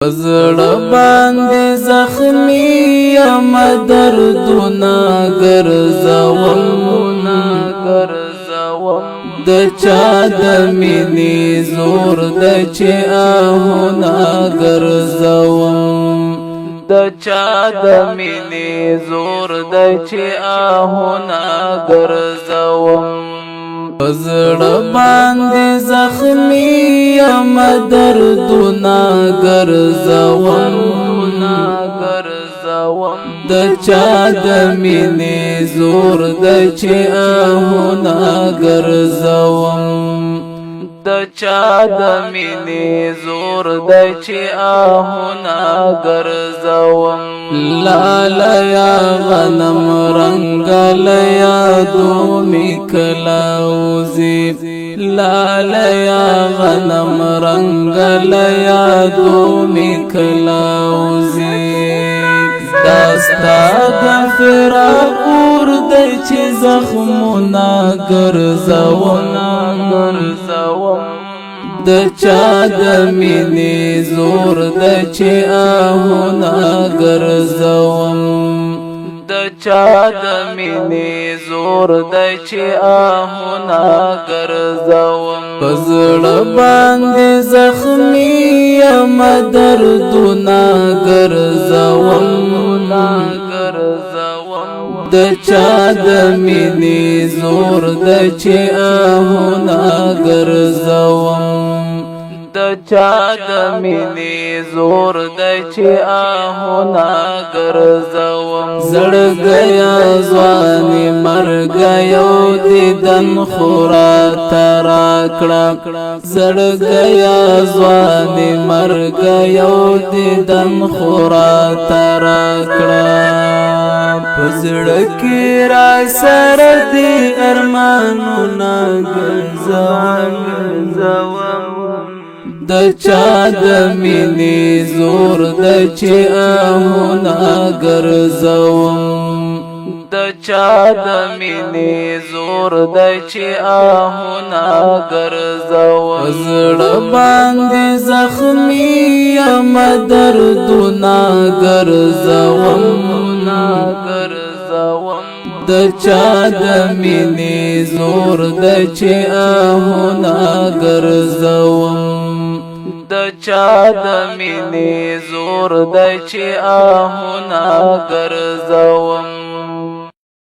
زړه باندې زخمی یم دردونه ګرځوم د چا د مینې زور د چې آهونه ګرځوم د چا د مینې زور د چې آهونه ګرځوم زړه باندې زخمی یم دردونه ګرځوم د چا د مینې زور د چې آهونه ګرځوم د چا د مینې زور د چې آهونه ګرځوم لالیا غنم رنگ لیا دو میکلاوزی لالیا غنم رنگ لیا دو میکلاوزی داستا د فراقور د چې زخمونه ګرځوم د چا د مینې زور د چې آهونه ګرځوم د چا د مینې زور د چې آهونه ګرځوم په زړه باندې زخمی یم دردونه ګرځوم د چا د مینې زور د چې آهونه ګرځوم د چا د مینې زور د چې آهونه ګرځوم زړګیا ځواني مرګ یو دیدن خورا تراکړه زړګیا ځواني مرګ یو دیدن خورا تراکړه پزړه کې را سره دی ارمانونه ګرځوم د چا د مینې زور د چې آهونه ګرځوم د چا د مینې زور د چې آهونه ګرځوم زړه باندې زخمی یم دردونه ګرځوم د چا د مینې زور د چې آهونه ګرځوم د چا د مینې زور د چې آهونه ګرځوم